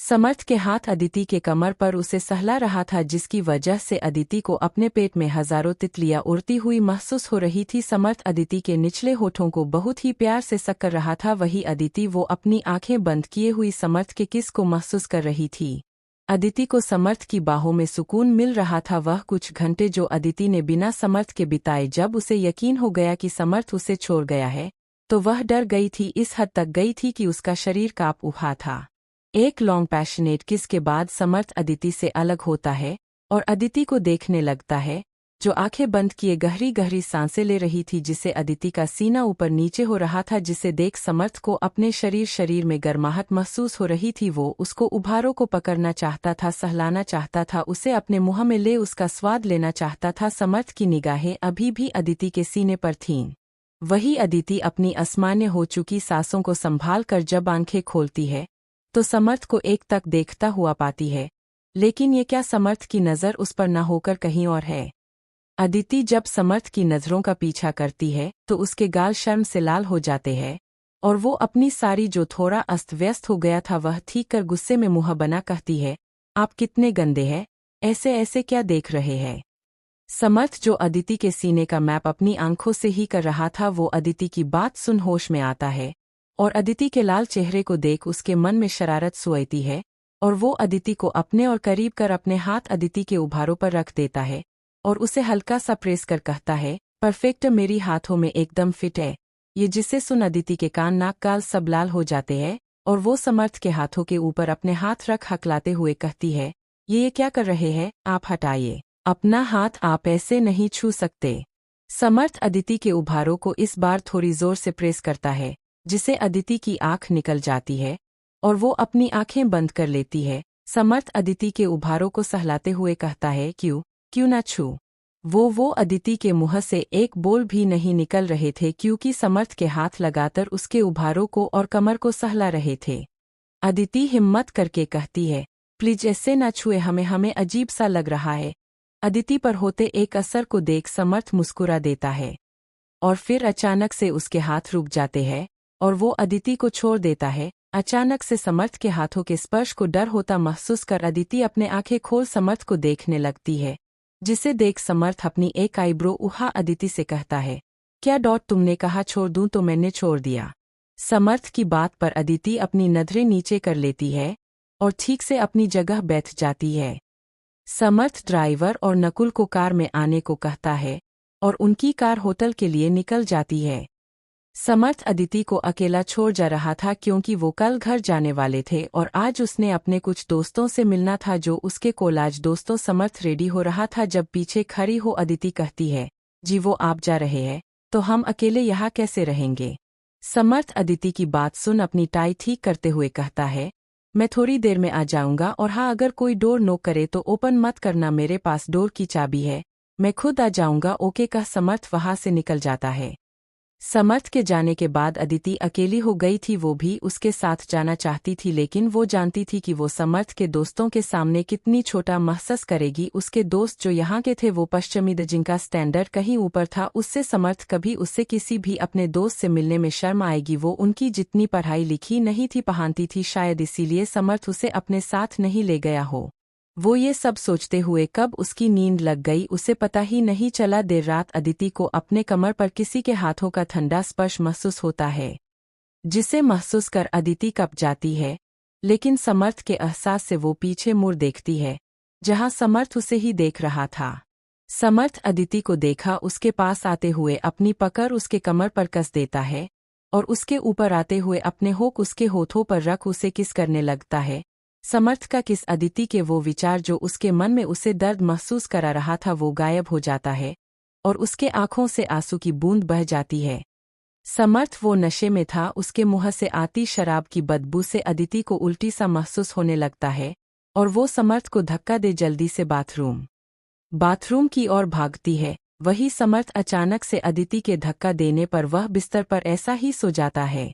समर्थ के हाथ अदिति के कमर पर उसे सहला रहा था, जिसकी वजह से अदिति को अपने पेट में हजारों तितलियां उड़ती हुई महसूस हो रही थी। समर्थ अदिति के निचले होठों को बहुत ही प्यार से सक्कर रहा था, वही अदिति वो अपनी आंखें बंद किए हुई समर्थ के किस को महसूस कर रही थी। अदिति को समर्थ की बाहों में सुकून मिल रहा था। वह कुछ घंटे जो अदिति ने बिना समर्थ के बिताए, जब उसे यकीन हो गया कि समर्थ उसे छोड़ गया है, तो वह डर गई थी। इस हद तक गई थी कि उसका शरीर कांप उठा था। एक लॉन्ग पैशनेट किस के बाद समर्थ अदिति से अलग होता है और अदिति को देखने लगता है, जो आंखें बंद किए गहरी गहरी सांसें ले रही थी, जिसे अदिति का सीना ऊपर नीचे हो रहा था, जिसे देख समर्थ को अपने शरीर में गर्माहट महसूस हो रही थी। वो उसको उभारों को पकड़ना चाहता था, सहलाना चाहता था, उसे अपने मुंह में ले उसका स्वाद लेना चाहता था। समर्थ की निगाहें अभी भी अदिति के सीने पर थीं। वही अदिति अपनी असामान्य हो चुकी सांसों को संभाल कर जब आंखें खोलती है, तो समर्थ को एक तक देखता हुआ पाती है, लेकिन ये क्या समर्थ की नज़र उस पर न होकर कहीं और है। अदिति जब समर्थ की नज़रों का पीछा करती है तो उसके गाल शर्म से लाल हो जाते हैं और वो अपनी साड़ी जो थोड़ा अस्त व्यस्त हो गया था वह ठीक कर गुस्से में मुंह बना कहती है, आप कितने गंदे हैं, ऐसे ऐसे क्या देख रहे हैं। समर्थ जो अदिति के सीने का मैप अपनी आंखों से ही कर रहा था, वो अदिति की बात सुन होश में आता है और अदिति के लाल चेहरे को देख उसके मन में शरारत सोईती है और वो अदिति को अपने और करीब कर अपने हाथ अदिति के उभारों पर रख देता है और उसे हल्का सा प्रेस कर कहता है, परफेक्ट, मेरी हाथों में एकदम फिट है। ये जिसे सुन अदिति के कान नाक गाल सब लाल हो जाते हैं और वो समर्थ के हाथों के ऊपर अपने हाथ रख हकलाते हुए कहती है, ये क्या कर रहे हैं आप, हटाइए अपना हाथ, आप ऐसे नहीं छू सकते। समर्थ अदिति के उभारों को इस बार थोड़ी जोर से प्रेस करता है, जिसे अदिति की आंख निकल जाती है और वो अपनी आंखें बंद कर लेती है। समर्थ अदिति के उभारों को सहलाते हुए कहता है, क्यों ना छू। वो अदिति के मुंह से एक बोल भी नहीं निकल रहे थे, क्योंकि समर्थ के हाथ लगातार उसके उभारों को और कमर को सहला रहे थे। अदिति हिम्मत करके कहती है, प्लीज ऐसे ना छुए, हमें अजीब सा लग रहा है। अदिति पर होते एक असर को देख समर्थ मुस्कुरा देता है और फिर अचानक से उसके हाथ रुक जाते हैं और वो अदिति को छोड़ देता है। अचानक से समर्थ के हाथों के स्पर्श को डर होता महसूस कर अदिति अपने आंखें खोल समर्थ को देखने लगती है, जिसे देख समर्थ अपनी एक आईब्रो उठा अदिति से कहता है, क्या तुमने कहा छोड़ दूं तो मैंने छोड़ दिया। समर्थ की बात पर अदिति अपनी नजरें नीचे कर लेती है और ठीक से अपनी जगह बैठ जाती है। समर्थ ड्राइवर और नकुल को कार में आने को कहता है और उनकी कार होटल के लिए निकल जाती है। समर्थ अदिति को अकेला छोड़ जा रहा था, क्योंकि वो कल घर जाने वाले थे और आज उसने अपने कुछ दोस्तों से मिलना था जो उसके कॉलेज दोस्तों। समर्थ रेडी हो रहा था जब पीछे खड़ी हो अदिति कहती है, जी वो आप जा रहे हैं तो हम अकेले यहाँ कैसे रहेंगे। समर्थ अदिति की बात सुन अपनी टाई ठीक करते हुए कहता है, मैं थोड़ी देर में आ जाऊंगा और हाँ, अगर कोई डोर नॉक करे तो ओपन मत करना, मेरे पास डोर की चाबी है, मैं खुद आ जाऊंगा। ओके कह समर्थ वहां से निकल जाता है। समर्थ के जाने के बाद अदिति अकेली हो गई थी। वो भी उसके साथ जाना चाहती थी, लेकिन वो जानती थी कि वो समर्थ के दोस्तों के सामने कितनी छोटा महसूस करेगी। उसके दोस्त जो यहाँ के थे वो पश्चिमी जिनका स्टैंडर्ड कहीं ऊपर था, उससे समर्थ कभी उससे किसी भी अपने दोस्त से मिलने में शर्म आएगी। वो उनकी जितनी पढ़ाई लिखी नहीं थी पहनती थी, शायद इसीलिए समर्थ उसे अपने साथ नहीं ले गया हो। वो ये सब सोचते हुए कब उसकी नींद लग गई उसे पता ही नहीं चला। देर रात अदिति को अपने कमर पर किसी के हाथों का ठंडा स्पर्श महसूस होता है, जिसे महसूस कर अदिति कँप जाती है, लेकिन समर्थ के एहसास से वो पीछे मुड़ देखती है, जहां समर्थ उसे ही देख रहा था। समर्थ अदिति को देखा उसके पास आते हुए अपनी पकड़ उसके कमर पर कस देता है और उसके ऊपर आते हुए अपने होठ उसके होठों पर रख उसे किस करने लगता है। समर्थ का किस अदिति के वो विचार जो उसके मन में उसे दर्द महसूस करा रहा था वो गायब हो जाता है और उसके आंखों से आंसू की बूंद बह जाती है। समर्थ वो नशे में था, उसके मुंह से आती शराब की बदबू से अदिति को उल्टी सा महसूस होने लगता है और वो समर्थ को धक्का दे जल्दी से बाथरूम की ओर भागती है। वही समर्थ अचानक से अदिति के धक्का देने पर वह बिस्तर पर ऐसा ही सो जाता है।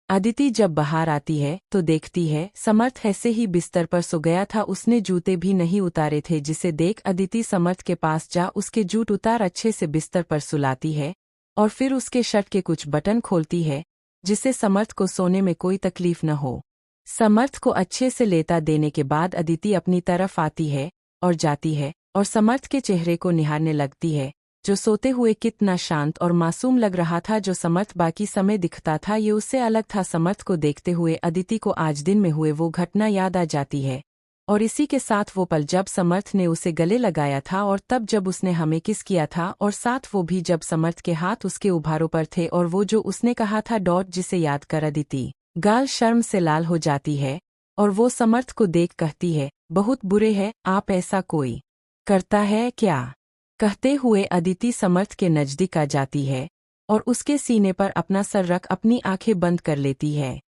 अदिति जब बाहर आती है तो देखती है समर्थ ऐसे ही बिस्तर पर सो गया था, उसने जूते भी नहीं उतारे थे, जिसे देख अदिति समर्थ के पास जा उसके जूत उतार अच्छे से बिस्तर पर सुलाती है और फिर उसके शर्ट के कुछ बटन खोलती है, जिससे समर्थ को सोने में कोई तकलीफ न हो। समर्थ को अच्छे से लेता देने के बाद अदिति अपनी तरफ आती है और जाती है और समर्थ के चेहरे को निहारने लगती है, जो सोते हुए कितना शांत और मासूम लग रहा था। जो समर्थ बाकी समय दिखता था ये उससे अलग था। समर्थ को देखते हुए अदिति को आज दिन में हुए वो घटना याद आ जाती है और इसी के साथ वो पल जब समर्थ ने उसे गले लगाया था और तब जब उसने हमें किस किया था, और साथ वो भी जब समर्थ के हाथ उसके उभारों पर थे और वो जो उसने कहा था जिसे याद कर अदिति गाल शर्म से लाल हो जाती है और वो समर्थ को देख कहती है, बहुत बुरे है आप, ऐसा कोई करता है क्या? कहते हुए अदिति समर्थ के नजदीक आ जाती है और उसके सीने पर अपना सर रख अपनी आंखें बंद कर लेती है।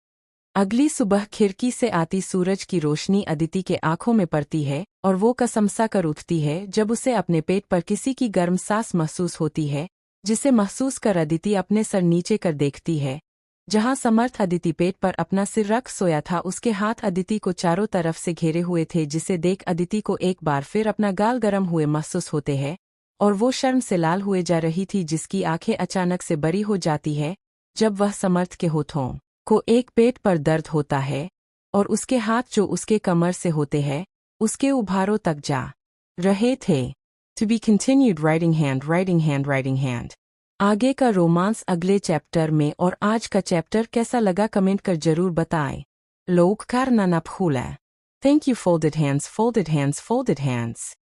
अगली सुबह खिड़की से आती सूरज की रोशनी अदिति के आंखों में पड़ती है और वो कसमसा कर उठती है जब उसे अपने पेट पर किसी की गर्म सांस महसूस होती है, जिसे महसूस कर अदिति अपने सर नीचे कर देखती है। जहां समर्थ अदिति पेट पर अपना सिर रख सोया था, उसके हाथ अदिति को चारों तरफ से घेरे हुए थे, जिसे देख अदिति को एक बार फिर अपना गाल गर्म हुए महसूस होते हैं और वो शर्म से लाल हुए जा रही थी, जिसकी आंखें अचानक से बड़ी हो जाती है जब वह समर्थ के होठों को एक पेट पर दर्द होता है और उसके हाथ जो उसके कमर से होते हैं उसके उभारों तक जा रहे थे। To be continued. Writing hand writing hand writing hand. आगे का रोमांस अगले चैप्टर में। और आज का चैप्टर कैसा लगा कमेंट कर जरूर बताएं। लोग करना ना भूलें। Thank you. Folded hands folded hands folded hands.